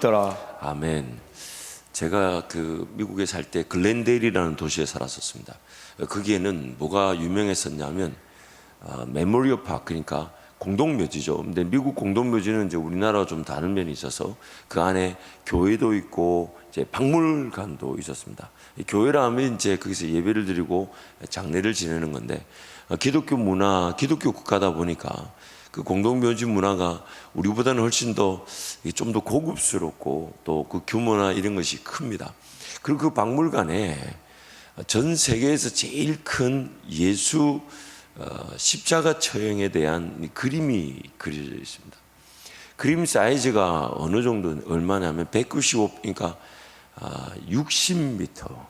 더라. 아멘. 제가 미국에 살 때 글렌데일이라는 도시에 살았었습니다. 거기에는 뭐가 유명했었냐면 메모리얼 파크, 그러니까 공동묘지죠. 근데 미국 공동묘지는 이제 우리나라와 좀 다른 면이 있어서 그 안에 교회도 있고 이제 박물관도 있었습니다. 교회라 하면 이제 거기서 예배를 드리고 장례를 지내는 건데, 기독교 문화, 기독교 국가다 보니까 그 공동묘지 문화가 우리보다는 훨씬 더 좀 더 고급스럽고 또 그 규모나 이런 것이 큽니다. 그리고 그 박물관에 전 세계에서 제일 큰 예수 십자가 처형에 대한 그림이 그려져 있습니다. 그림 사이즈가 어느 정도 얼마냐면 195, 그러니까 60m.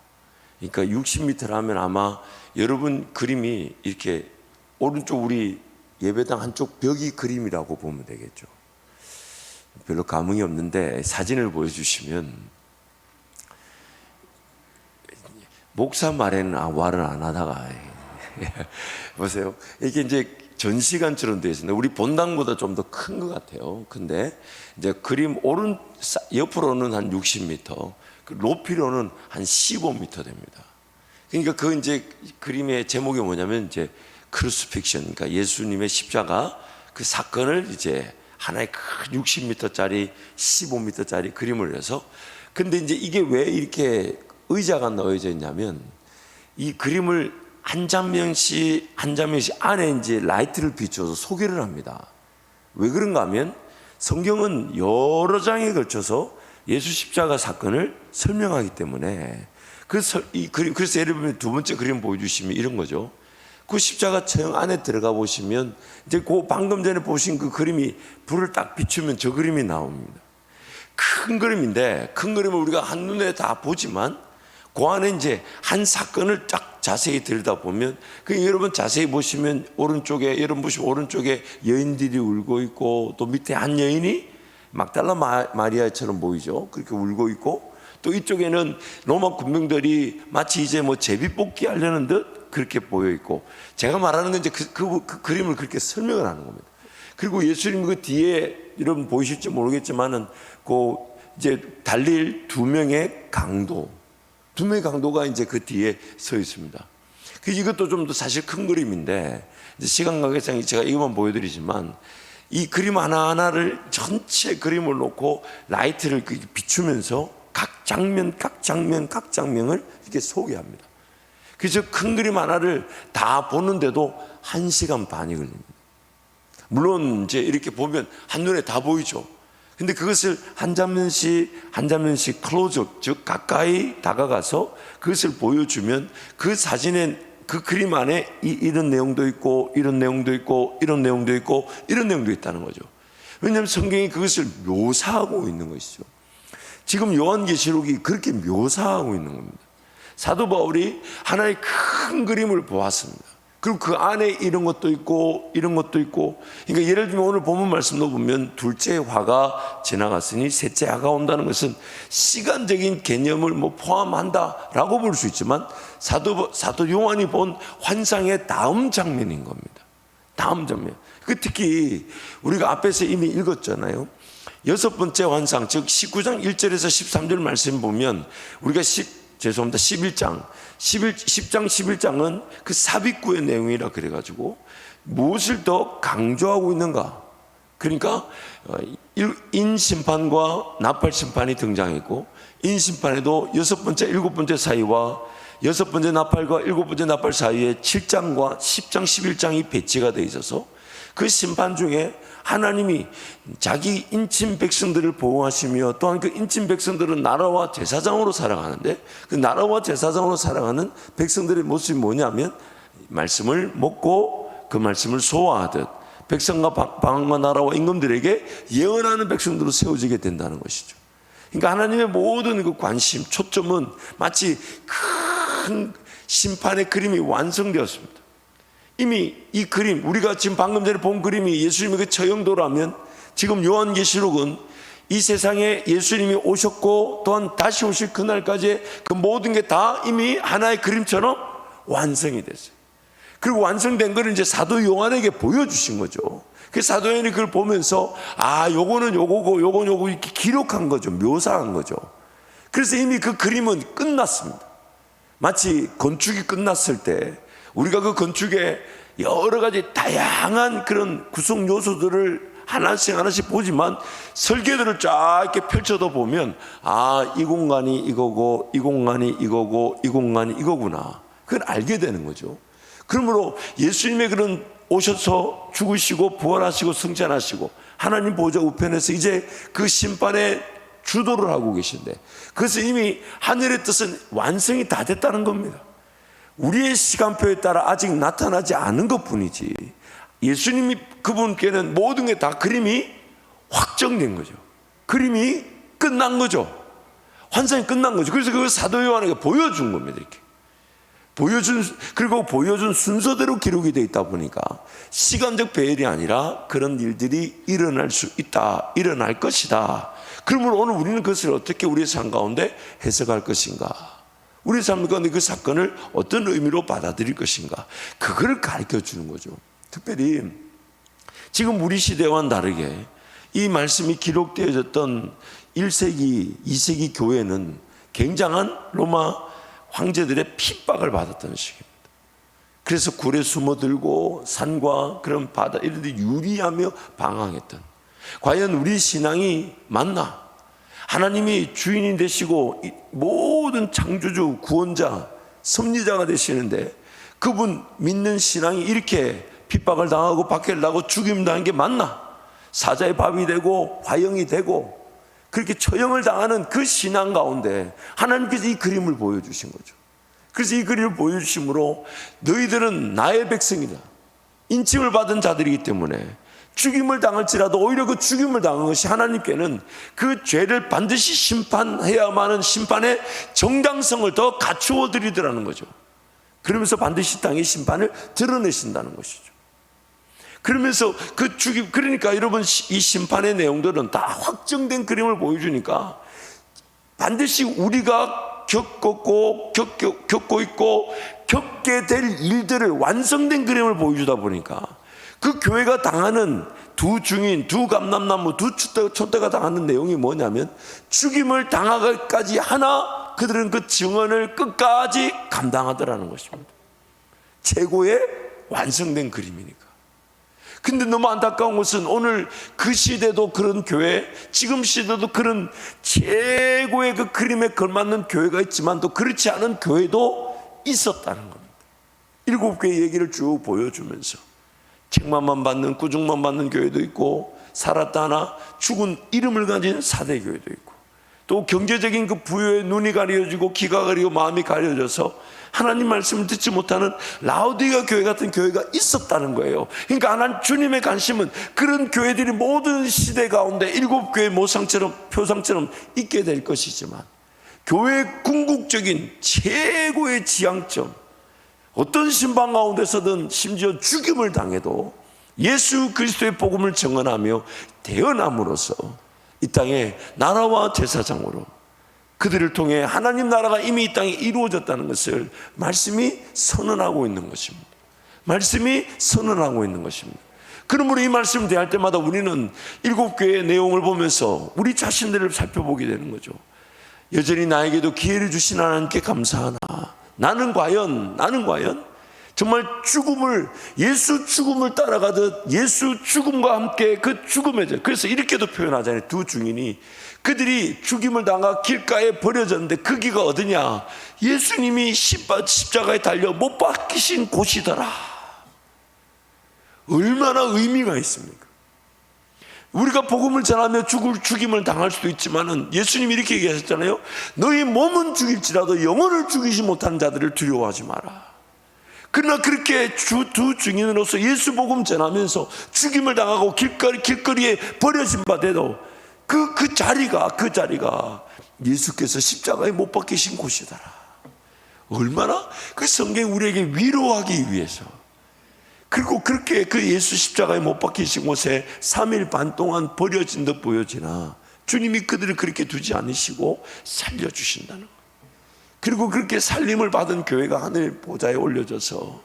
그러니까 60m라면 아마 여러분 그림이 이렇게 오른쪽 우리 예배당 한쪽 벽이 그림이라고 보면 되겠죠. 별로 감흥이 없는데 사진을 보여주시면, 목사 말에는 말을 안 하다가 보세요. 이게 이제 전시관처럼 되어 있습니다. 우리 본당보다 좀 더 큰 것 같아요. 근데 이제 그림 옆으로는 한 60m, 높이로는 한 15m 됩니다. 그러니까 그 이제 그림의 제목이 뭐냐면 이제 크루시픽션, 그러니까 예수님의 십자가 그 사건을 이제 하나의 큰 60m짜리 15m짜리 그림을 해서, 근데 이제 이게 왜 이렇게 의자가 넣어져 있냐면 이 그림을 한 장면씩 안에 이제 라이트를 비춰서 소개를 합니다. 왜 그런가 하면 성경은 여러 장에 걸쳐서 예수 십자가 사건을 설명하기 때문에. 그래서 예를 들면 두 번째 그림 보여주시면 이런 거죠. 그 십자가 처형 안에 들어가 보시면 이제 그 방금 전에 보신 그 그림이 불을 딱 비추면 저 그림이 나옵니다. 큰 그림인데, 큰 그림을 우리가 한눈에 다 보지만 그 안에 이제 한 사건을 딱 자세히 들여다보면, 여러분 자세히 보시면 여러분 보시면 오른쪽에 여인들이 울고 있고, 또 밑에 한 여인이 막달라 마리아처럼 보이죠. 그렇게 울고 있고, 또 이쪽에는 로마 군병들이 마치 이제 뭐 제비뽑기 하려는 듯 그렇게 보여 있고, 제가 말하는 건 이제 그 그림을 그렇게 설명을 하는 겁니다. 그리고 예수님 그 뒤에 여러분 보이실지 모르겠지만은 그 이제 달릴 두 명의 강도가 이제 그 뒤에 서 있습니다. 이것도 좀 더 사실 큰 그림인데, 이제 시간 관계상 제가 이것만 보여드리지만, 이 그림 하나하나를 전체 그림을 놓고 라이트를 비추면서 각 장면을 이렇게 소개합니다. 그래서 큰 그림 하나를 다 보는데도 1시간 반이 걸립니다. 물론 이제 이렇게 보면 한눈에 다 보이죠. 근데 그것을 한 장면씩 클로즈업, 즉 가까이 다가가서 그것을 보여주면 그 사진에, 그 그림 안에 이런 내용도 있고 이런 내용도 있고 이런 내용도 있고 이런 내용도 있다는 거죠. 왜냐하면 성경이 그것을 묘사하고 있는 것이죠. 지금 요한계시록이 그렇게 묘사하고 있는 겁니다. 사도 바울이 하나의 큰 그림을 보았습니다. 그리고 그 안에 이런 것도 있고 이런 것도 있고, 그러니까 예를 들면 오늘 본문 말씀도 보면 둘째 화가 지나갔으니 셋째 화가 온다는 것은 시간적인 개념을 포함한다라고 볼 수 있지만, 사도 요한이 본 환상의 다음 장면인 겁니다. 다음 장면. 특히 우리가 앞에서 이미 읽었잖아요. 여섯 번째 환상, 즉 19장 1절에서 13절 말씀 보면, 우리가 11장 11장은 그 삽입구의 내용이라 그래가지고 무엇을 더 강조하고 있는가? 그러니까 인심판과 나팔심판이 등장했고, 인심판에도 여섯 번째, 일곱 번째 사이와 여섯 번째 나팔과 일곱 번째 나팔 사이에 7장과 10장, 11장이 배치가 되어 있어서 그 심판 중에 하나님이 자기 인친 백성들을 보호하시며, 또한 그 인친 백성들은 나라와 제사장으로 살아가는데, 그 나라와 제사장으로 살아가는 백성들의 모습이 뭐냐면 말씀을 먹고 그 말씀을 소화하듯 백성과 방언과 나라와 임금들에게 예언하는 백성들로 세워지게 된다는 것이죠. 그러니까 하나님의 모든 그 관심, 초점은 마치 큰 심판의 그림이 완성되었습니다. 이미 이 그림, 우리가 지금 방금 전에 본 그림이 예수님의 그 처형도라면, 지금 요한계시록은 이 세상에 예수님이 오셨고 또한 다시 오실 그날까지 그 모든 게 다 이미 하나의 그림처럼 완성이 됐어요. 그리고 완성된 것을 이제 사도 요한에게 보여주신 거죠. 그 사도행전이 그걸 보면서 요거는 요거고 요건 요거 이렇게 기록한 거죠. 묘사한 거죠. 그래서 이미 그 그림은 끝났습니다. 마치 건축이 끝났을 때 우리가 그 건축에 여러 가지 다양한 그런 구성 요소들을 하나씩 보지만 설계도를 쫙 이렇게 펼쳐도 보면 이 공간이 이거고 이 공간이 이거고 이 공간이 이거구나. 그걸 알게 되는 거죠. 그러므로 예수님의 그런 오셔서 죽으시고 부활하시고 승천하시고 하나님 보좌 우편에서 이제 그 심판의 주도를 하고 계신데, 그래서 이미 하늘의 뜻은 완성이 다 됐다는 겁니다. 우리의 시간표에 따라 아직 나타나지 않은 것뿐이지 예수님이 그분께는 모든 게 다 그림이 확정된 거죠. 그림이 끝난 거죠. 환상이 끝난 거죠. 그래서 그걸 사도 요한에게 보여준 겁니다. 이렇게 그리고 보여준 순서대로 기록이 되어 있다 보니까 시간적 배열이 아니라 그런 일들이 일어날 수 있다, 일어날 것이다. 그러므로 오늘 우리는 그것을 어떻게 우리의 삶 가운데 해석할 것인가, 우리 삶 가운데 그 사건을 어떤 의미로 받아들일 것인가, 그걸 가르쳐 주는 거죠. 특별히 지금 우리 시대와는 다르게 이 말씀이 기록되어졌던 1세기, 2세기 교회는 굉장한 로마 황제들의 핍박을 받았던 시기입니다. 그래서 굴에 숨어들고 산과 그런 바다 이런 데 유리하며 방황했던, 과연 우리 신앙이 맞나? 하나님이 주인이 되시고 모든 창조주, 구원자, 섭리자가 되시는데 그분 믿는 신앙이 이렇게 핍박을 당하고 박해를 당하고 죽임 당한 게 맞나? 사자의 밥이 되고 화형이 되고 그렇게 처형을 당하는 그 신앙 가운데 하나님께서 이 그림을 보여주신 거죠. 그래서 이 그림을 보여주심으로 너희들은 나의 백성이다, 인침을 받은 자들이기 때문에 죽임을 당할지라도 오히려 그 죽임을 당한 것이 하나님께는 그 죄를 반드시 심판해야만 하는 심판의 정당성을 더 갖추어 드리더라는 거죠. 그러면서 반드시 땅의 심판을 드러내신다는 것이죠. 그러면서 그 죽임, 그러니까 여러분 이 심판의 내용들은 다 확정된 그림을 보여주니까 반드시 우리가 겪고 있고 겪게 될 일들을 완성된 그림을 보여주다 보니까 그 교회가 당하는 두 증인, 두 감람나무, 두 촛대가 당하는 내용이 뭐냐면 죽임을 당하기까지 하나 그들은 그 증언을 끝까지 감당하더라는 것입니다. 최고의 완성된 그림이니까. 근데 너무 안타까운 것은 오늘 그 시대도 그런 교회, 지금 시대도 그런 최고의 그 그림에 걸맞는 교회가 있지만 또 그렇지 않은 교회도 있었다는 겁니다. 7개의 얘기를 쭉 보여주면서 책망만 받는, 꾸중만 받는 교회도 있고, 살았다 하나 죽은 이름을 가진 사대교회도 있고, 또 경제적인 그 부여에 눈이 가려지고 귀가 가리고 마음이 가려져서 하나님 말씀을 듣지 못하는 라오디가 교회 같은 교회가 있었다는 거예요. 그러니까 하나님 주님의 관심은 그런 교회들이 모든 시대 가운데 7교회 모상처럼 표상처럼 있게 될 것이지만, 교회의 궁극적인 최고의 지향점, 어떤 신방 가운데서든 심지어 죽임을 당해도 예수 그리스도의 복음을 증언하며 태어남으로써 이 땅에 나라와 제사장으로 그들을 통해 하나님 나라가 이미 이 땅에 이루어졌다는 것을 말씀이 선언하고 있는 것입니다. 말씀이 선언하고 있는 것입니다. 그러므로 이 말씀을 대할 때마다 우리는 7교회의 내용을 보면서 우리 자신들을 살펴보게 되는 거죠. 여전히 나에게도 기회를 주신 하나님께 감사하나, 나는 과연 정말 예수 죽음을 따라가듯 예수 죽음과 함께 그 죽음에, 그래서 이렇게도 표현하잖아요. 두 증인이 그들이 죽임을 당하 길가에 버려졌는데 그 길가 어디냐? 예수님이 십자가에 달려 못 박히신 곳이더라. 얼마나 의미가 있습니까? 우리가 복음을 전하며 죽임을 당할 수도 있지만은 예수님이 이렇게 얘기하셨잖아요. 너희 몸은 죽일지라도 영혼을 죽이지 못하는 자들을 두려워하지 마라. 그러나 그렇게 두 증인으로서 예수 복음 전하면서 죽임을 당하고 길거리에 버려진 바 돼도 그 자리가 예수께서 십자가에 못 박히신 곳이더라. 얼마나 그 성경이 우리에게 위로하기 위해서, 그리고 그렇게 그 예수 십자가에 못 박히신 곳에 3일 반 동안 버려진 듯 보여지나 주님이 그들을 그렇게 두지 않으시고 살려주신다는 것. 그리고 그렇게 살림을 받은 교회가 하늘 보좌에 올려져서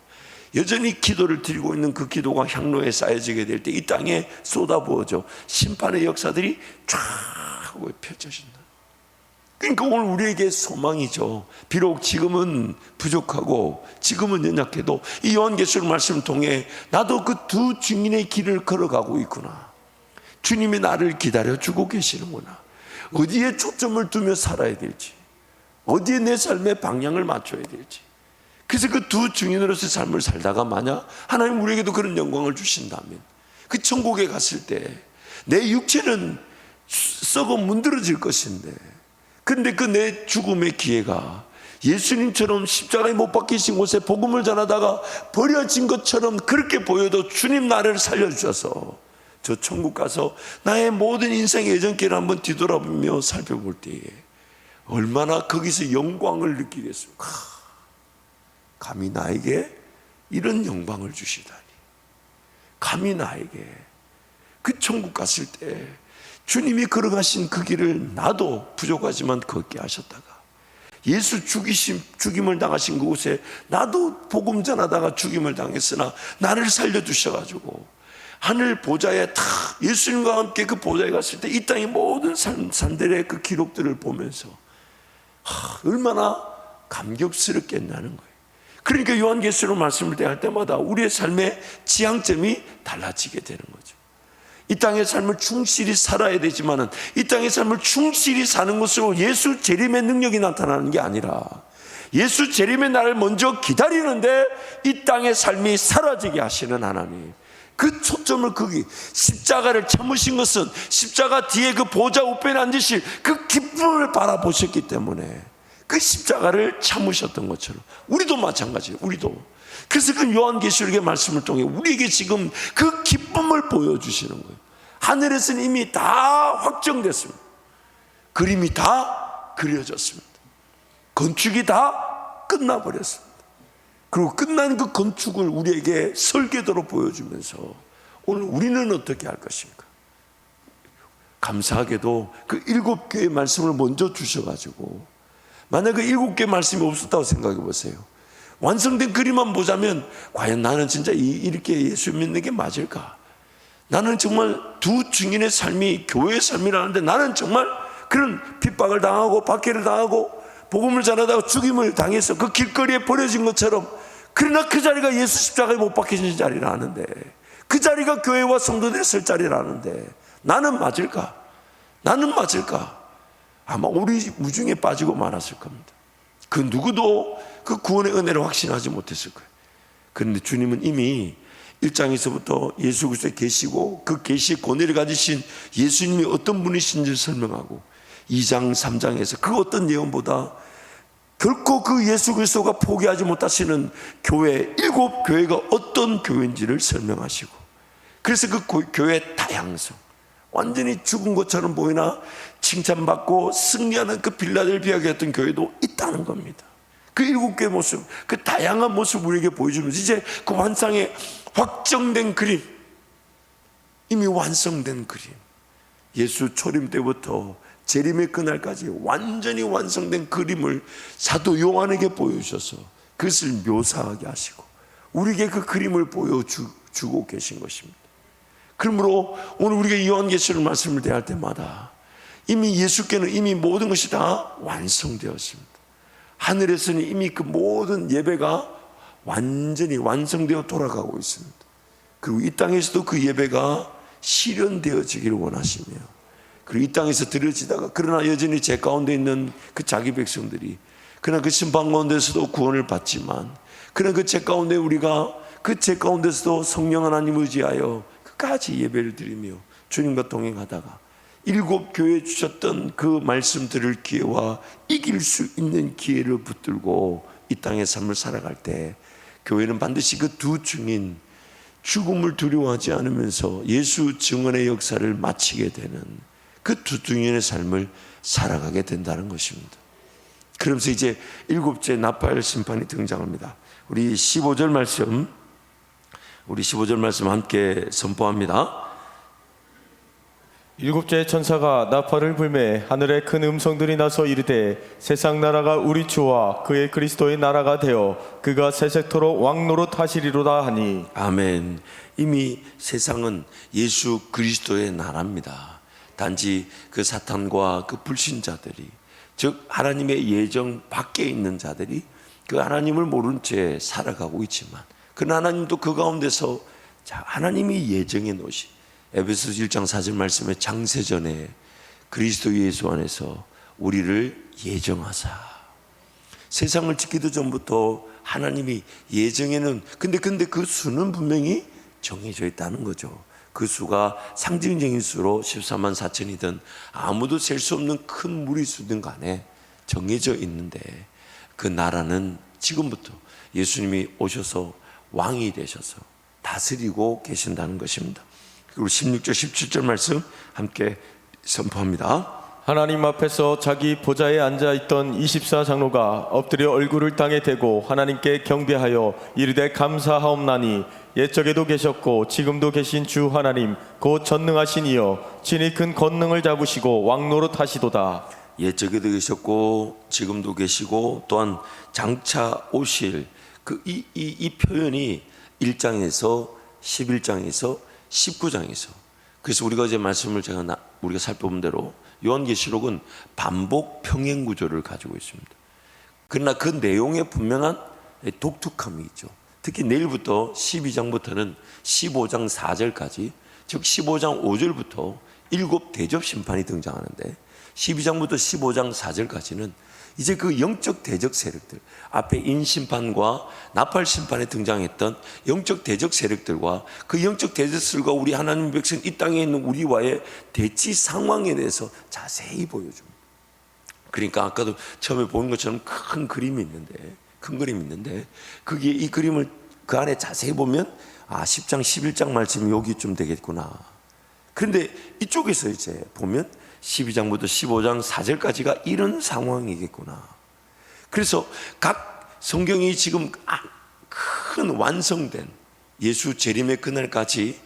여전히 기도를 드리고 있는 그 기도가 향로에 쌓여지게 될 때 이 땅에 쏟아부어져 심판의 역사들이 쫙 하고 펼쳐진다. 그러니까 오늘 우리에게 소망이죠. 비록 지금은 부족하고 지금은 연약해도 이 요한계시록 말씀을 통해 나도 그 두 증인의 길을 걸어가고 있구나. 주님이 나를 기다려주고 계시는구나. 어디에 초점을 두며 살아야 될지, 어디에 내 삶의 방향을 맞춰야 될지. 그래서 그 두 증인으로서의 삶을 살다가 만약 하나님 우리에게도 그런 영광을 주신다면 그 천국에 갔을 때 내 육체는 썩어 문드러질 것인데, 근데 그 내 죽음의 기회가 예수님처럼 십자가에 못 박히신 곳에 복음을 전하다가 버려진 것처럼 그렇게 보여도 주님 나를 살려주셔서 저 천국 가서 나의 모든 인생의 예전길을 한번 뒤돌아보며 살펴볼 때에 얼마나 거기서 영광을 느끼겠습니까? 감히 나에게 이런 영광을 주시다니. 감히 나에게 그 천국 갔을 때 주님이 걸어가신 그 길을 나도 부족하지만 걷게 하셨다가 예수 죽임을 당하신 그곳에 나도 복음 전하다가 죽임을 당했으나 나를 살려주셔가지고 하늘 보좌에 다 예수님과 함께 그 보좌에 갔을 때 이 땅의 모든 산들의 그 기록들을 보면서 얼마나 감격스럽겠냐는 거예요. 그러니까 요한계시록 말씀을 대할 때마다 우리의 삶의 지향점이 달라지게 되는 거죠. 이 땅의 삶을 충실히 살아야 되지만은 이 땅의 삶을 충실히 사는 것으로 예수 재림의 능력이 나타나는 게 아니라 예수 재림의 날을 먼저 기다리는데 이 땅의 삶이 사라지게 하시는 하나님, 그 초점을 거기 십자가를 참으신 것은 십자가 뒤에 그 보좌 우편에 앉으실 그 기쁨을 바라보셨기 때문에 그 십자가를 참으셨던 것처럼 우리도 마찬가지예요. 우리도. 그래서 그 요한계시록의 말씀을 통해 우리에게 지금 그 기쁨을 보여주시는 거예요. 하늘에서는 이미 다 확정됐습니다. 그림이 다 그려졌습니다. 건축이 다 끝나버렸습니다. 그리고 끝난 그 건축을 우리에게 설계도로 보여주면서 오늘 우리는 어떻게 할 것인가? 감사하게도 그 7개의 말씀을 먼저 주셔가지고 만약 그 7개 말씀이 없었다고 생각해 보세요. 완성된 그림만 보자면 과연 나는 진짜 이렇게 예수 믿는 게 맞을까? 나는 정말 두 증인의 삶이 교회의 삶이라는데 나는 정말 그런 핍박을 당하고 박해를 당하고 복음을 전하다가 죽임을 당해서 그 길거리에 버려진 것처럼, 그러나 그 자리가 예수 십자가에 못 박히신 자리라는데, 그 자리가 교회와 성도들이 설 자리라는데 나는 맞을까? 나는 맞을까? 아마 우리 무중에 빠지고 말았을 겁니다. 그 누구도 그 구원의 은혜를 확신하지 못했을 거예요. 그런데 주님은 이미 1장에서부터 예수 그리스도에 계시고 그 계시의 권위를 가지신 예수님이 어떤 분이신지를 설명하고 2장 3장에서 그 어떤 예언보다 결코 그 예수 그리스도가 포기하지 못하시는 교회, 7교회가 어떤 교회인지를 설명하시고, 그래서 그 교회의 다양성, 완전히 죽은 것처럼 보이나 칭찬받고 승리하는 그 빌라델비아에 어떤 교회도 있다는 겁니다. 그 7개의 모습, 그 다양한 모습을 우리에게 보여주면서 이제 그 환상의 확정된 그림, 이미 완성된 그림, 예수 초림 때부터 재림의 그날까지 완전히 완성된 그림을 사도 요한에게 보여주셔서 그것을 묘사하게 하시고 우리에게 그 그림을 보여주고 계신 것입니다. 그러므로 오늘 우리가 요한계시록 말씀을 대할 때마다 이미 예수께는 이미 모든 것이 다 완성되었습니다. 하늘에서는 이미 그 모든 예배가 완전히 완성되어 돌아가고 있습니다. 그리고 이 땅에서도 그 예배가 실현되어지기를 원하시며, 그리고 이 땅에서 드려지다가 그러나 여전히 죄 가운데 있는 그 자기 백성들이 그러나 그 심판 가운데서도 구원을 받지만, 그러나 그 죄 가운데 우리가 그 죄 가운데서도 성령 하나님 의지하여 끝까지 예배를 드리며 주님과 동행하다가 7교회에 주셨던 그 말씀 들을 기회와 이길 수 있는 기회를 붙들고 이 땅의 삶을 살아갈 때 교회는 반드시 그 두 증인, 죽음을 두려워하지 않으면서 예수 증언의 역사를 마치게 되는 그 두 증인의 삶을 살아가게 된다는 것입니다. 그러면서 이제 7째 나팔 심판이 등장합니다. 우리 15절 말씀 함께 선포합니다. 일곱째 천사가 나팔을 불매 하늘에 큰 음성들이 나서 이르되 세상 나라가 우리 주와 그의 그리스도의 나라가 되어 그가 세세토록 왕노릇 하시리로다 하니. 아멘. 이미 세상은 예수 그리스도의 나라입니다. 단지 그 사탄과 그 불신자들이, 즉 하나님의 예정 밖에 있는 자들이 그 하나님을 모른 채 살아가고 있지만, 그 하나님도 그 가운데서 하나님이 예정해 놓으신 에베소서 1장 4절 말씀에 장세전에 그리스도 예수 안에서 우리를 예정하사, 세상을 짓기도 전부터 하나님이 예정에는, 근데 그 수는 분명히 정해져 있다는 거죠. 그 수가 상징적인 수로 14만 4천이든 아무도 셀 수 없는 큰 무리수든 간에 정해져 있는데, 그 나라는 지금부터 예수님이 오셔서 왕이 되셔서 다스리고 계신다는 것입니다. 그리고 16절 17절 말씀 함께 선포합니다. 하나님 앞에서 자기 보좌에 앉아있던 24장로가 엎드려 얼굴을 땅에 대고 하나님께 경배하여 이르되 감사하옵나니 옛적에도 계셨고 지금도 계신 주 하나님 곧 전능하신 이여 친히 큰 권능을 잡으시고 왕노릇 하시도다. 옛적에도 계셨고 지금도 계시고 또한 장차 오실 이 표현이 1장에서 11장에서 19장에서, 그래서 우리가 어제 말씀을 우리가 살펴본 대로 요한계시록은 반복 평행 구조를 가지고 있습니다. 그러나 그 내용에 분명한 독특함이 있죠. 특히 내일부터 12장부터는 15장 4절까지, 즉 15장 5절부터 7 대접 심판이 등장하는데, 12장부터 15장 4절까지는 이제 그 영적 대적 세력들, 앞에 인심판과 나팔 심판에 등장했던 영적 대적 세력들과 그 영적 대적 세력과 우리 하나님 백성 이 땅에 있는 우리와의 대치 상황에 대해서 자세히 보여줍니다. 그러니까 아까도 처음에 본 것처럼 큰 그림이 있는데 그게 이 그림을 그 안에 자세히 보면 10장 11장 말씀이 여기쯤 되겠구나. 그런데 이쪽에서 이제 보면 12장부터 15장 4절까지가 이런 상황이겠구나. 그래서 각 성경이 지금 큰 완성된 예수 재림의 그날까지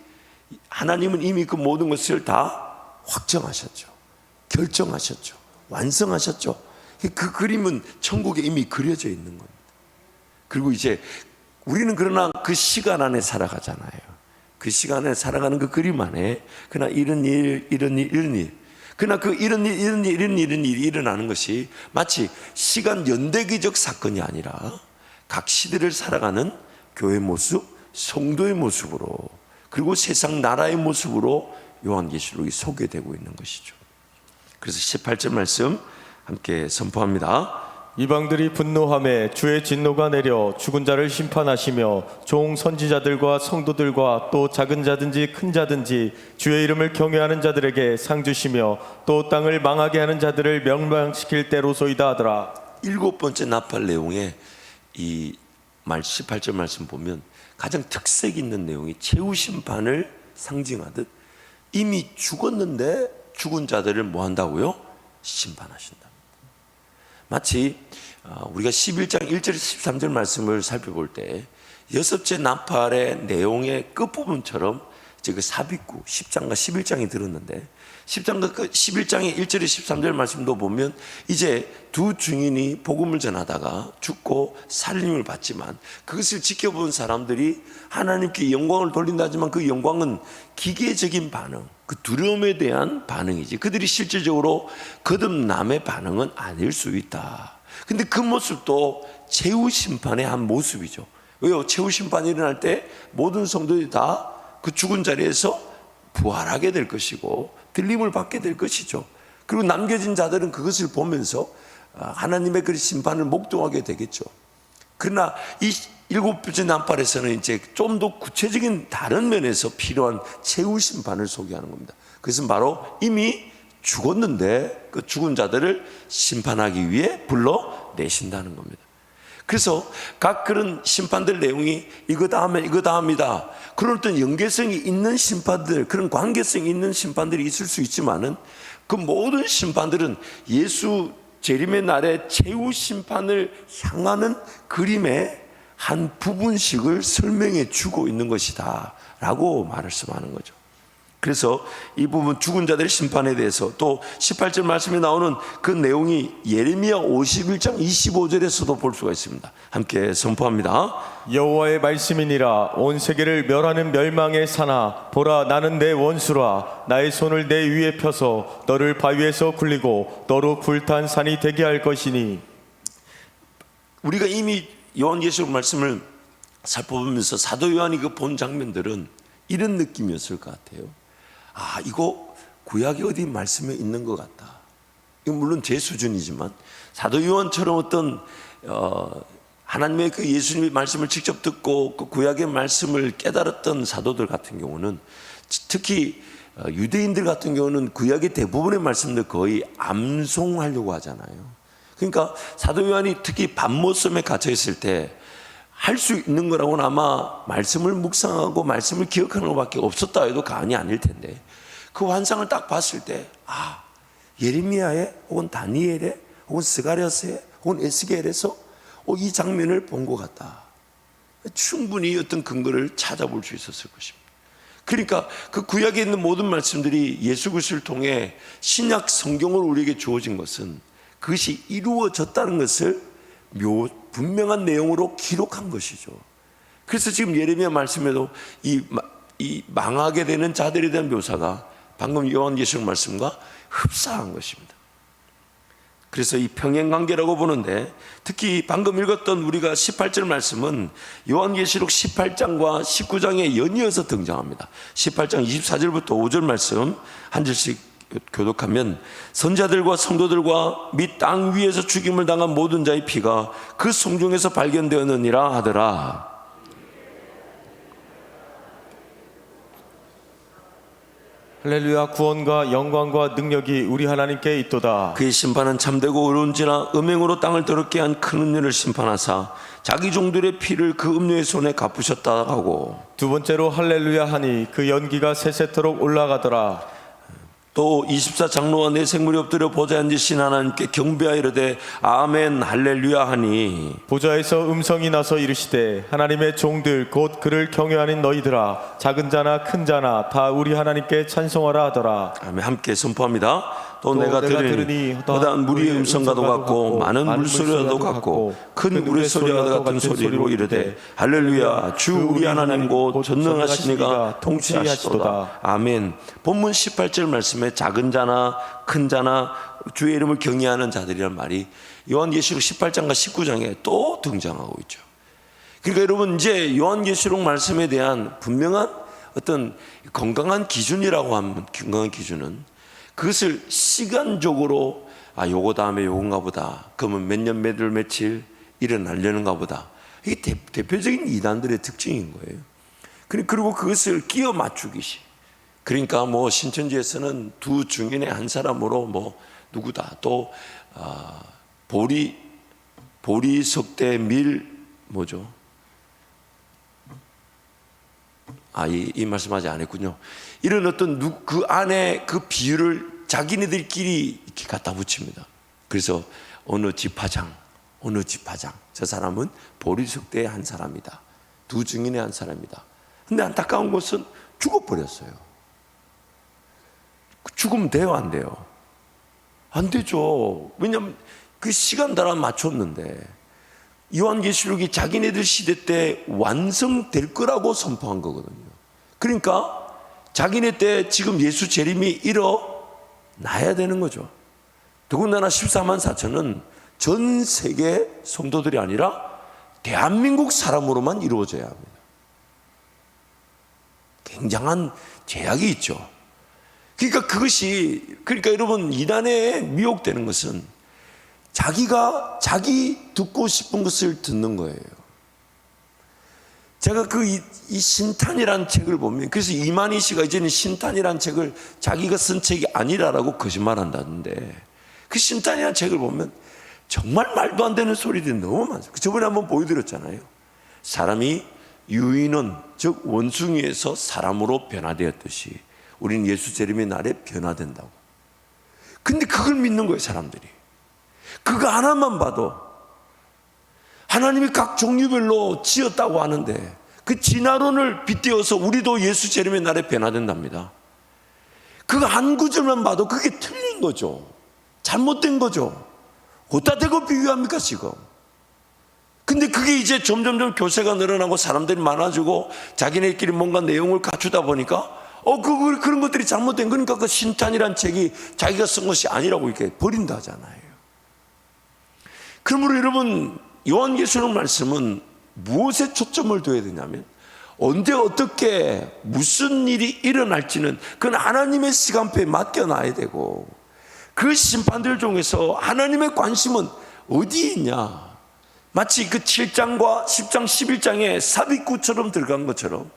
하나님은 이미 그 모든 것을 다 확정하셨죠. 결정하셨죠. 완성하셨죠. 그 그림은 천국에 이미 그려져 있는 겁니다. 그리고 이제 우리는 그러나 그 시간 안에 살아가잖아요. 그 시간에 살아가는 그 그림 안에 그러나 이런 일 그러나 그 이런 일이 일어나는 것이 마치 시간 연대기적 사건이 아니라 각 시대를 살아가는 교회의 모습, 성도의 모습으로, 그리고 세상 나라의 모습으로 요한계시록이 소개되고 있는 것이죠. 그래서 18절 말씀 함께 선포합니다. 이방들이 분노하며 주의 진노가 내려 죽은 자를 심판하시며 종 선지자들과 성도들과 또 작은 자든지 큰 자든지 주의 이름을 경외하는 자들에게 상 주시며 또 땅을 망하게 하는 자들을 멸망시킬 때로소이다 하더라. 7번째 나팔 내용에 이 18절 말씀 보면 가장 특색 있는 내용이 최후 심판을 상징하듯 이미 죽었는데 죽은 자들을 뭐 한다고요? 심판하신다. 마치 우리가 11장 1절 13절 말씀을 살펴볼 때 6째 나팔의 내용의 끝부분처럼 이제 그 삽입구 10장과 11장이 들었는데 10장과 11장의 1절에 13절 말씀도 보면 이제 두 증인이 복음을 전하다가 죽고 살림을 받지만 그것을 지켜본 사람들이 하나님께 영광을 돌린다지만 그 영광은 기계적인 반응, 그 두려움에 대한 반응이지 그들이 실질적으로 거듭남의 반응은 아닐 수 있다. 근데 그 모습도 최후 심판의 한 모습이죠. 왜요? 최후 심판이 일어날 때 모든 성도들이 다 그 죽은 자리에서 부활하게 될 것이고 들림을 받게 될 것이죠. 그리고 남겨진 자들은 그것을 보면서 하나님의 그 심판을 목도하게 되겠죠. 그러나 이 7번째 나팔에서는 이제 좀 더 구체적인 다른 면에서 필요한 최후 심판을 소개하는 겁니다. 그것은 바로 이미 죽었는데 그 죽은 자들을 심판하기 위해 불러내신다는 겁니다. 그래서 각 그런 심판들 내용이 이거 다음이다. 그런 어떤 연계성이 있는 심판들, 그런 관계성이 있는 심판들이 있을 수 있지만은 그 모든 심판들은 예수 재림의 날에 최후 심판을 향하는 그림의 한 부분씩을 설명해 주고 있는 것이다 라고 말씀하는 거죠. 그래서 이 부분 죽은 자들의 심판에 대해서 또 18절 말씀에 나오는 그 내용이 예레미야 51장 25절에서도 볼 수가 있습니다. 함께 선포합니다. 여호와의 말씀이니라. 온 세계를 멸하는 멸망의 사나 보라, 나는 내 원수라. 나의 손을 내 위에 펴서 너를 바위에서 굴리고 너로 불탄 산이 되게 할 것이니. 우리가 이미 요한계시록 말씀을 살펴보면서 사도 요한이 그 본 장면들은 이런 느낌이었을 것 같아요. 아, 이거 구약에 어디 말씀에 있는 것 같다. 이건 물론 제 수준이지만 사도 요한처럼 어떤 하나님의 그 예수님의 말씀을 직접 듣고 그 구약의 말씀을 깨달았던 사도들 같은 경우는, 특히 유대인들 같은 경우는 구약의 대부분의 말씀들 거의 암송하려고 하잖아요. 그러니까 사도 요한이 특히 밤모섬에 갇혀 있을 때 할 수 있는 거라고는 아마 말씀을 묵상하고 말씀을 기억하는 것밖에 없었다 해도 과언이 아닐 텐데, 그 환상을 딱 봤을 때 아, 예레미야의 혹은 다니엘의 혹은 스가랴서의 혹은 에스겔에서 이 장면을 본 것 같다. 충분히 어떤 근거를 찾아볼 수 있었을 것입니다. 그러니까 그 구약에 있는 모든 말씀들이 예수 그리스도를 통해 신약 성경으로 우리에게 주어진 것은 그것이 이루어졌다는 것을 분명한 내용으로 기록한 것이죠. 그래서 지금 예레미야 말씀에도 이 망하게 되는 자들에 대한 묘사가 방금 요한계시록 말씀과 흡사한 것입니다. 그래서 이 평행관계라고 보는데, 특히 방금 읽었던 우리가 18절 말씀은 요한계시록 18장과 19장에 연이어서 등장합니다. 18장 24절부터 5절 말씀 한 절씩 교독하면, 선자들과 성도들과 및 땅 위에서 죽임을 당한 모든 자의 피가 그 성중에서 발견되었느니라 하더라. 할렐루야. 구원과 영광과 능력이 우리 하나님께 있도다. 그의 심판은 참되고 의로운지라 음행으로 땅을 더럽게 한 큰 음료를 심판하사 자기 종들의 피를 그 음료의 손에 갚으셨다 하고, 두 번째로 할렐루야 하니 그 연기가 세세토록 올라가더라. 또 24장로와 내 생물이 엎드려 보좌에 앉으신 하나님께 경배하여 이르되 아멘 할렐루야 하니, 보좌에서 음성이 나서 이르시되 하나님의 종들 곧 그를 경외하는 너희들아, 작은 자나 큰 자나 다 우리 하나님께 찬송하라 하더라. 아멘. 함께 선포합니다. 또 내가 내가 들으니 들으니 허다한 무리의 음성과도 같고 많은 물소리와도 같고 큰 우레소리와 같은 소리로 이르되 할렐루야, 주 우리 하나님 곧 전능하신 이가 통치하시도다. 아멘. 본문 18절 말씀에 작은 자나 큰 자나 주의 이름을 경외하는 자들이란 말이 요한계시록 18장과 19장에 또 등장하고 있죠. 그러니까 여러분, 이제 요한계시록 말씀에 대한 분명한 어떤 건강한 기준이라고 하면, 건강한 기준은 그것을 시간적으로 요거 다음에 요건가 보다, 그러면 몇 년 몇 월 며칠 일어나려는가 보다, 이게 대표적인 이단들의 특징인 거예요. 그리고 그것을 끼워 맞추기식. 그러니까 뭐 신천지에서는 두 증인의 한 사람으로 뭐 누구다, 또 보리석대 밀 뭐죠? 이 말씀 아직 안 했군요. 이런 어떤 그 안에 그 비유를 자기네들끼리 이렇게 갖다 붙입니다. 그래서 어느 지파장, 저 사람은 보리석대의 한 사람이다, 두 증인의 한 사람이다. 근데 안타까운 것은 죽어버렸어요. 죽으면 돼요, 안 돼요? 안 되죠. 왜냐하면 그 시간 달아 맞췄는데, 요한계시록이 자기네들 시대 때 완성될 거라고 선포한 거거든요. 그러니까 자기네 때 지금 예수 재림이 일어나야 되는 거죠. 더군다나 14만 4천은 전 세계 성도들이 아니라 대한민국 사람으로만 이루어져야 합니다. 굉장한 제약이 있죠. 그러니까 여러분, 이단에 미혹되는 것은 자기 듣고 싶은 것을 듣는 거예요. 제가 이 신탄이라는 책을 보면, 그래서 이만희 씨가 이제는 신탄이라는 책을 자기가 쓴 책이 아니라라고 거짓말한다는데, 그 신탄이라는 책을 보면 정말 말도 안 되는 소리들이 너무 많아요. 저번에 한번 보여드렸잖아요. 사람이 유인원, 즉 원숭이에서 사람으로 변화되었듯이 우리는 예수 재림의 날에 변화된다고. 근데 그걸 믿는 거예요, 사람들이. 그거 하나만 봐도 하나님이 각 종류별로 지었다고 하는데, 그 진화론을 빗대어서 우리도 예수 재림의 날에 변화된답니다. 그 한 구절만 봐도 그게 틀린 거죠. 잘못된 거죠. 어디다 대고 비교합니까 지금? 근데 그게 이제 점점점 교세가 늘어나고 사람들이 많아지고 자기네끼리 뭔가 내용을 갖추다 보니까 그런 것들이 잘못된 거니까 그 신탄이란 책이 자기가 쓴 것이 아니라고 이렇게 버린다 하잖아요. 그러므로 여러분, 요한계시록 말씀은 무엇에 초점을 둬야 되냐면 언제 어떻게 무슨 일이 일어날지는 그건 하나님의 시간표에 맡겨놔야 되고, 그 심판들 중에서 하나님의 관심은 어디에 있냐, 마치 그 7장과 10장 11장에 삽입구처럼 들어간 것처럼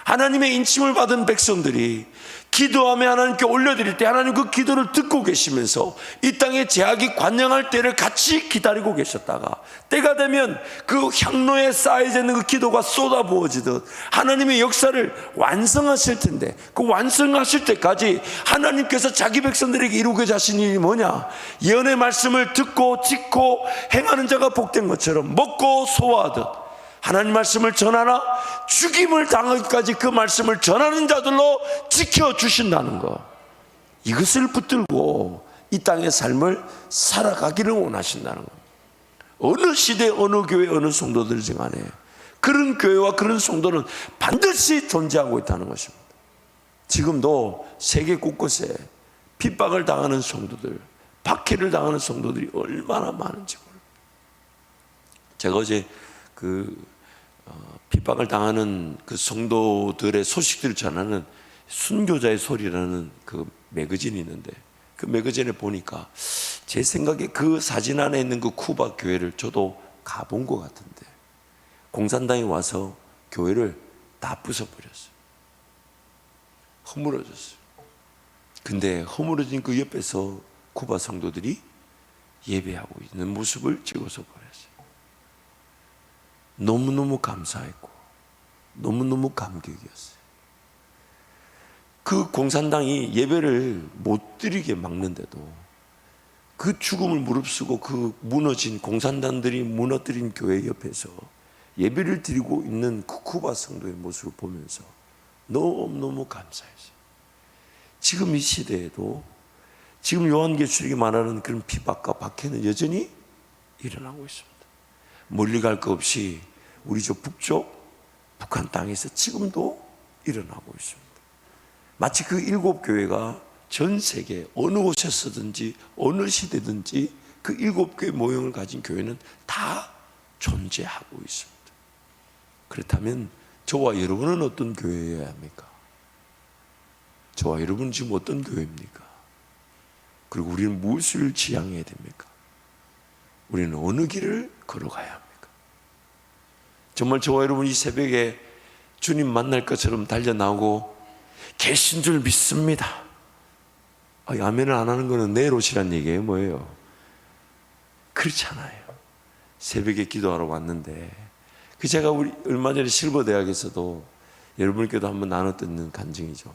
하나님의 인침을 받은 백성들이 기도하며 하나님께 올려드릴 때 하나님 그 기도를 듣고 계시면서 이 땅에 제약이 관영할 때를 같이 기다리고 계셨다가 때가 되면 그 향로에 쌓여져 있는 그 기도가 쏟아 부어지듯 하나님의 역사를 완성하실 텐데, 그 완성하실 때까지 하나님께서 자기 백성들에게 이루고자 하신 일이 뭐냐, 예언의 말씀을 듣고 짓고 행하는 자가 복된 것처럼 먹고 소화하듯 하나님 말씀을 전하나 죽임을 당하기까지 그 말씀을 전하는 자들로 지켜주신다는 것, 이것을 붙들고 이 땅의 삶을 살아가기를 원하신다는 것. 어느 시대 어느 교회 어느 성도들이지 간에 그런 교회와 그런 성도는 반드시 존재하고 있다는 것입니다. 지금도 세계 곳곳에 핍박을 당하는 성도들, 박해를 당하는 성도들이 얼마나 많은지 몰라요. 제가 어제 핍박을 당하는 그 성도들의 소식들을 전하는 순교자의 소리라는 그 매거진이 있는데, 그 매거진에 보니까 제 생각에 그 사진 안에 있는 그 쿠바 교회를 저도 가본 것 같은데, 공산당이 와서 교회를 다 부숴버렸어요. 허물어졌어요. 근데 허물어진 그 옆에서 쿠바 성도들이 예배하고 있는 모습을 찍어서 보냈어요. 너무너무 감사했고 너무너무 감격이었어요. 그 공산당이 예배를 못 드리게 막는데도 그 죽음을 무릅쓰고 그 무너진 공산당들이 무너뜨린 교회 옆에서 예배를 드리고 있는 그 쿠바 성도의 모습을 보면서 너무너무 감사했어요. 지금 이 시대에도 지금 요한계시록이 말하는 그런 핍박과 박해는 여전히 일어나고 있습니다. 멀리 갈 것 없이 우리 저 북쪽 북한 땅에서 지금도 일어나고 있습니다. 마치 그 7교회가 전 세계 어느 곳에서든지 어느 시대든지 그 7교회 모형을 가진 교회는 다 존재하고 있습니다. 그렇다면 저와 여러분은 어떤 교회여야 합니까? 저와 여러분은 지금 어떤 교회입니까? 그리고 우리는 무엇을 지향해야 됩니까? 우리는 어느 길을 걸어가야 합니까? 정말 저와 여러분 이 새벽에 주님 만날 것처럼 달려나오고 계신 줄 믿습니다. 아멘을 안 하는 거는 내일 오시란 얘기예요? 뭐예요? 그렇잖아요. 새벽에 기도하러 왔는데, 제가 우리 얼마 전에 실버대학에서도 여러분께도 한번 나눠 듣는 간증이죠.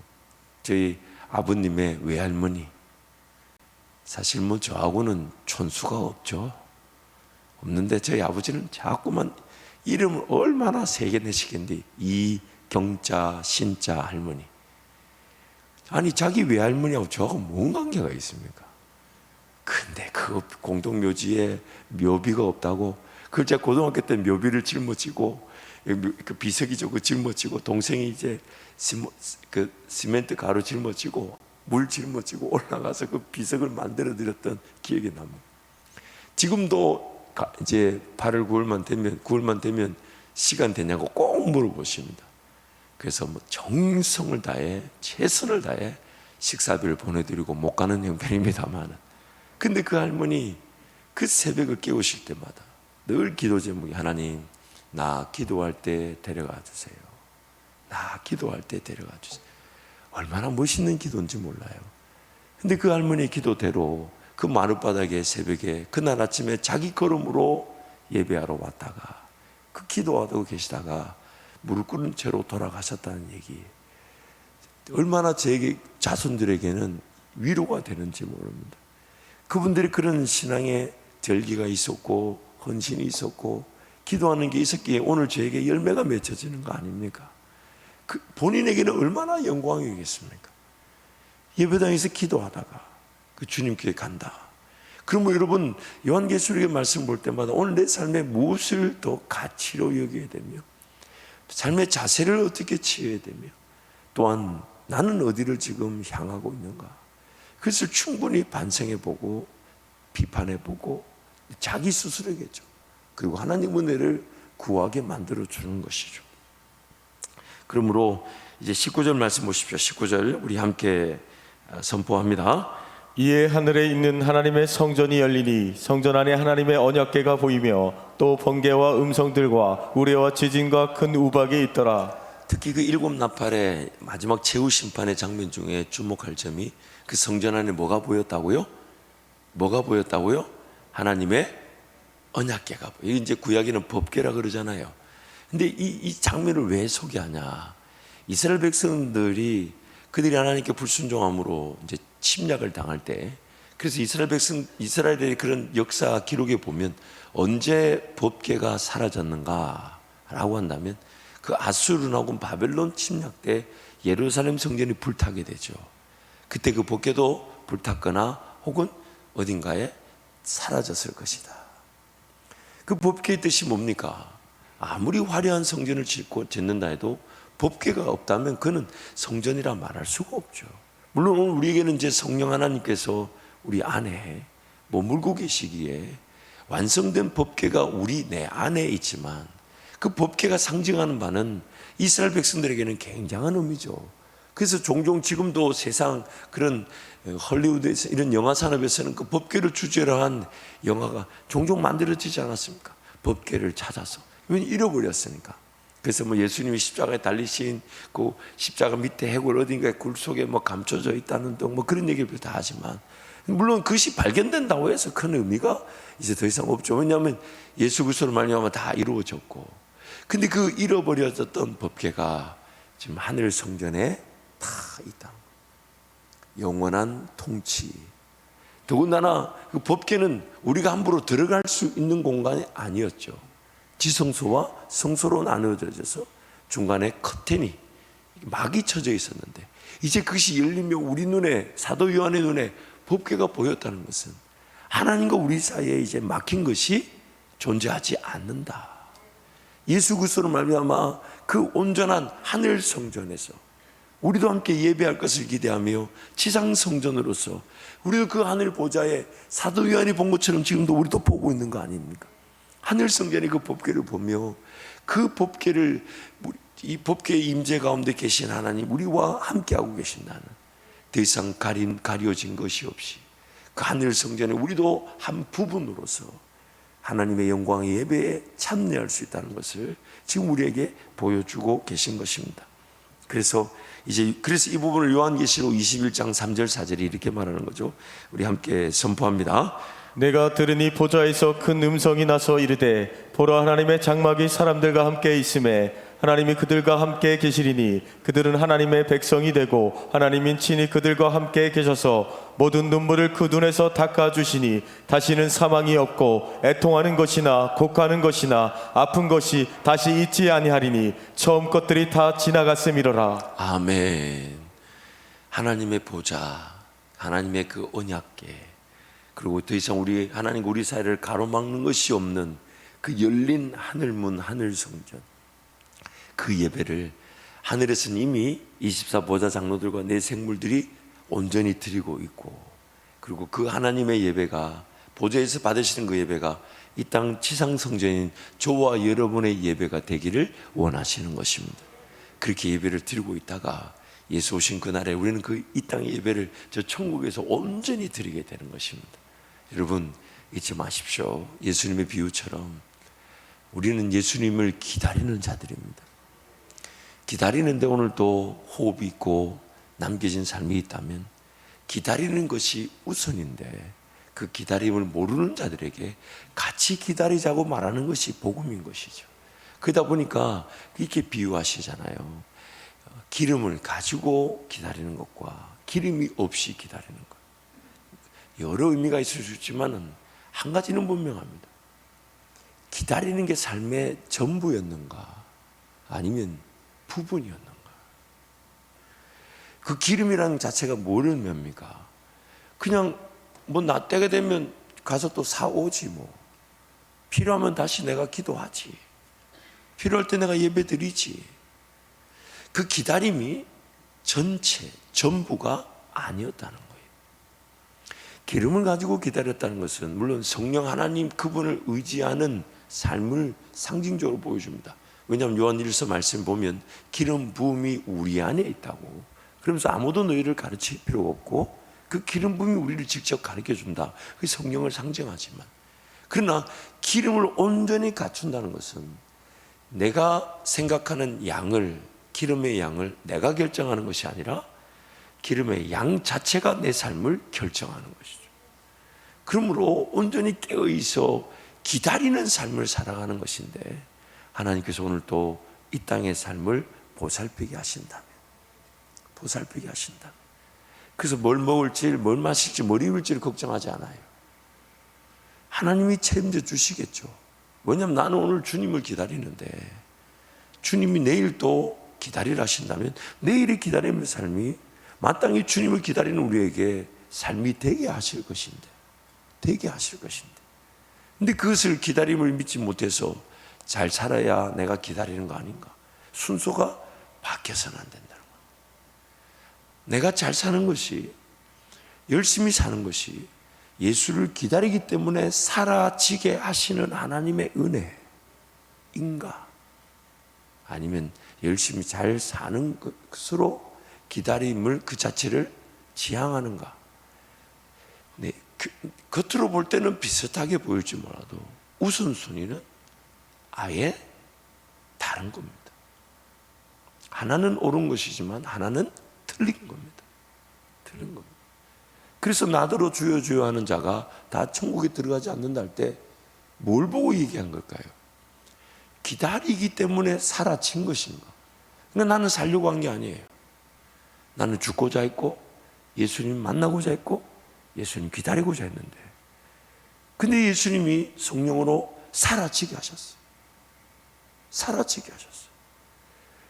저희 아버님의 외할머니, 사실 뭐 저하고는 촌수가 없는데 저희 아버지는 자꾸만 이름을 얼마나 세게 내시겠는데, 이경자 신자 할머니. 아니 자기 외할머니하고 저하고 뭔 관계가 있습니까? 근데 그 공동묘지에 묘비가 없다고, 그걸 제가 고등학교 때 묘비를 짊어지고 그 비석이죠, 그 짊어지고 동생이 이제 그 시멘트 가루 짊어지고 물 짊어지고 올라가서 그 비석을 만들어 드렸던 기억이 납니다. 지금도 이제 8월 9월만 되면 시간 되냐고 꼭 물어보십니다. 그래서 뭐 정성을 다해 최선을 다해 식사비를 보내드리고 못 가는 형편입니다만, 근데 그 할머니 그 새벽을 깨우실 때마다 늘 기도 제목이 하나님 나 기도할 때 데려가 주세요. 나 기도할 때 데려가 주세요. 얼마나 멋있는 기도인지 몰라요. 근데 그 할머니의 기도대로 그 마룻바닥에 새벽에 그날 아침에 자기 걸음으로 예배하러 왔다가 그 기도하고 계시다가 무릎 꿇은 채로 돌아가셨다는 얘기, 얼마나 저에게 자손들에게는 위로가 되는지 모릅니다. 그분들이 그런 신앙의 절기가 있었고 헌신이 있었고 기도하는 게 있었기에 오늘 저에게 열매가 맺혀지는 거 아닙니까? 본인에게는 얼마나 영광이겠습니까? 예배당에서 기도하다가 그 주님께 간다. 그러면 여러분 요한계시록의 말씀 볼 때마다 오늘 내 삶에 무엇을 더 가치로 여겨야 되며 삶의 자세를 어떻게 취해야 되며 또한 나는 어디를 지금 향하고 있는가, 그것을 충분히 반성해보고 비판해보고 자기 스스로겠죠. 그리고 하나님 은혜를 구하게 만들어주는 것이죠. 그러므로 이제 19절 말씀 보십시오. 19절 우리 함께 선포합니다. 이에 하늘에 있는 하나님의 성전이 열리니 성전 안에 하나님의 언약궤가 보이며 또 번개와 음성들과 우레와 지진과 큰 우박이 있더라. 특히 그 일곱 나팔의 마지막 최후 심판의 장면 중에 주목할 점이 그 성전 안에 뭐가 보였다고요? 뭐가 보였다고요? 하나님의 언약궤가 보여. 이게 이제 구약에는 법궤라 그러잖아요. 근데 이 장면을 왜 소개하냐? 이스라엘 백성들이 그들이 하나님께 불순종함으로 이제 침략을 당할 때, 그래서 이스라엘의 그런 역사 기록에 보면 언제 법궤가 사라졌는가라고 한다면 그 아수르나고 바벨론 침략 때 예루살렘 성전이 불타게 되죠. 그때 그 법궤도 불탔거나 혹은 어딘가에 사라졌을 것이다. 그 법궤의 뜻이 뭡니까? 아무리 화려한 성전을 짓는다 해도 법궤가 없다면 그는 성전이라 말할 수가 없죠. 물론 오늘 우리에게는 이제 성령 하나님께서 우리 안에 머물고 계시기에 완성된 법궤가 우리 내 안에 있지만 그 법궤가 상징하는 바는 이스라엘 백성들에게는 굉장한 의미죠. 그래서 종종 지금도 세상 그런 헐리우드에서 이런 영화 산업에서는 그 법궤를 주제로 한 영화가 종종 만들어지지 않았습니까? 법궤를 찾아서. 왜냐면 잃어버렸으니까. 그래서 뭐 예수님이 십자가에 달리신 그 십자가 밑에 해골 어딘가에 굴 속에 뭐 감춰져 있다는 등 뭐 그런 얘기를 다 하지만 물론 그것이 발견된다고 해서 큰 의미가 이제 더 이상 없죠. 왜냐하면 예수 그리스도로 말미암아 다 이루어졌고, 근데 그 잃어버려졌던 법궤가 지금 하늘 성전에 다 있다. 영원한 통치. 더군다나 그 법궤는 우리가 함부로 들어갈 수 있는 공간이 아니었죠. 지성소와 성소로 나누어져서 중간에 커튼이 막이 쳐져 있었는데 이제 그것이 열리며 우리 눈에, 사도 요한의 눈에 법궤가 보였다는 것은 하나님과 우리 사이에 이제 막힌 것이 존재하지 않는다. 예수 그리스도로 말미암아 그 온전한 하늘 성전에서 우리도 함께 예배할 것을 기대하며 지상 성전으로서 우리도 그 하늘 보좌에 사도 요한이 본 것처럼 지금도 우리도 보고 있는 거 아닙니까? 하늘 성전의 그 법궤를 보며 그 법궤를, 이 법궤의 임재 가운데 계신 하나님, 우리와 함께하고 계신다는, 더 이상 가려진 것이 없이 그 하늘 성전에 우리도 한 부분으로서 하나님의 영광의 예배에 참여할 수 있다는 것을 지금 우리에게 보여주고 계신 것입니다. 그래서 이 부분을 요한계시록 21장 3절 4절이 이렇게 말하는 거죠. 우리 함께 선포합니다. 내가 들으니 보좌에서 큰 음성이 나서 이르되 보라 하나님의 장막이 사람들과 함께 있음에 하나님이 그들과 함께 계시리니 그들은 하나님의 백성이 되고 하나님인 친히 그들과 함께 계셔서 모든 눈물을 그 눈에서 닦아주시니 다시는 사망이 없고 애통하는 것이나 곡하는 것이나 아픈 것이 다시 있지 아니하리니 처음 것들이 다 지나갔음이로라. 아멘. 하나님의 보좌, 하나님의 그 언약궤, 그리고 더 이상 하나님과 우리 사이를 가로막는 것이 없는 그 열린 하늘문, 하늘성전, 그 예배를 하늘에서는 이미 24 보좌 장로들과 내 생물들이 온전히 드리고 있고, 그리고 그 하나님의 예배가, 보좌에서 받으시는 그 예배가 이 땅 지상 성전인 저와 여러분의 예배가 되기를 원하시는 것입니다. 그렇게 예배를 드리고 있다가 예수 오신 그날에 우리는 그 이 땅의 예배를 저 천국에서 온전히 드리게 되는 것입니다. 여러분 잊지 마십시오. 예수님의 비유처럼 우리는 예수님을 기다리는 자들입니다. 기다리는데 오늘도 호흡이 있고 남겨진 삶이 있다면 기다리는 것이 우선인데 그 기다림을 모르는 자들에게 같이 기다리자고 말하는 것이 복음인 것이죠. 그러다 보니까 이렇게 비유하시잖아요. 기름을 가지고 기다리는 것과 기름이 없이 기다리는 것, 여러 의미가 있을 수 있지만 한 가지는 분명합니다. 기다리는 게 삶의 전부였는가 아니면 부분이었는가. 그 기름이라는 자체가 뭘 의미합니까? 그냥 뭐 나 때가 되면 가서 또 사오지 뭐. 필요하면 다시 내가 기도하지. 필요할 때 내가 예배 드리지. 그 기다림이 전체, 전부가 아니었다는 거예요. 기름을 가지고 기다렸다는 것은 물론 성령 하나님 그분을 의지하는 삶을 상징적으로 보여줍니다. 왜냐하면 요한 1서 말씀 보면 기름 부음이 우리 안에 있다고. 그러면서 아무도 너희를 가르칠 필요가 없고 그 기름 부음이 우리를 직접 가르쳐 준다. 그게 성령을 상징하지만, 그러나 기름을 온전히 갖춘다는 것은 내가 생각하는 양을, 기름의 양을 내가 결정하는 것이 아니라 기름의 양 자체가 내 삶을 결정하는 것이죠. 그러므로 온전히 깨어 있어 기다리는 삶을 살아가는 것인데, 하나님께서 오늘 또 이 땅의 삶을 보살피게 하신다면, 보살피게 하신다면, 그래서 뭘 먹을지, 뭘 마실지, 뭘 입을지를 걱정하지 않아요. 하나님이 책임져 주시겠죠. 왜냐하면 나는 오늘 주님을 기다리는데 주님이 내일 또 기다리라 하신다면 내일의 기다림의 삶이 마땅히 주님을 기다리는 우리에게 삶이 되게 하실 것인데, 되게 하실 것인데, 근데 그것을 기다림을 믿지 못해서 잘 살아야 내가 기다리는 거 아닌가? 순서가 바뀌어서는 안 된다는 거예요. 내가 잘 사는 것이, 열심히 사는 것이 예수를 기다리기 때문에 사라지게 하시는 하나님의 은혜인가? 아니면 열심히 잘 사는 것으로 기다림을 그 자체를 지향하는가? 네, 겉으로 볼 때는 비슷하게 보일지 몰라도 우선순위는 아예 다른 겁니다. 하나는 옳은 것이지만 하나는 틀린 겁니다. 틀린 겁니다. 그래서 나더러 주여 주여 하는 자가 다 천국에 들어가지 않는다 할 때 뭘 보고 얘기한 걸까요? 기다리기 때문에 사라진 것인가? 그러니까 나는 살려고 한 게 아니에요. 나는 죽고자 했고 예수님 만나고자 했고 예수님 기다리고자 했는데, 근데 예수님이 성령으로 사라지게 하셨어요. 사라지게 하셨어요.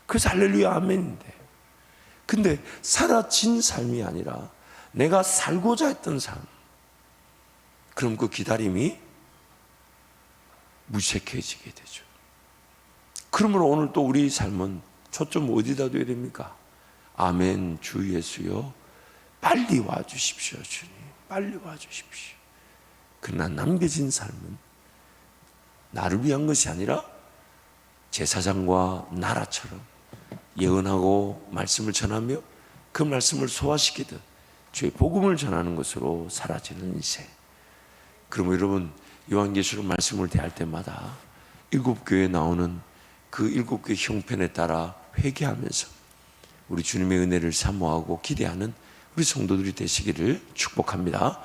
그래서 할렐루야 아멘인데, 근데 사라진 삶이 아니라 내가 살고자 했던 삶, 그럼 그 기다림이 무색해지게 되죠. 그러므로 오늘 또 우리 삶은 초점 어디다 둬야 됩니까? 아멘, 주 예수여 빨리 와주십시오. 주님 빨리 와주십시오. 그러나 남겨진 삶은 나를 위한 것이 아니라 제사장과 나라처럼 예언하고 말씀을 전하며 그 말씀을 소화시키듯 주의 복음을 전하는 것으로 사라지는 인생. 그러면 여러분, 요한계시록 말씀을 대할 때마다 7교회에 나오는 그 7교회 형편에 따라 회개하면서 우리 주님의 은혜를 사모하고 기대하는 우리 성도들이 되시기를 축복합니다.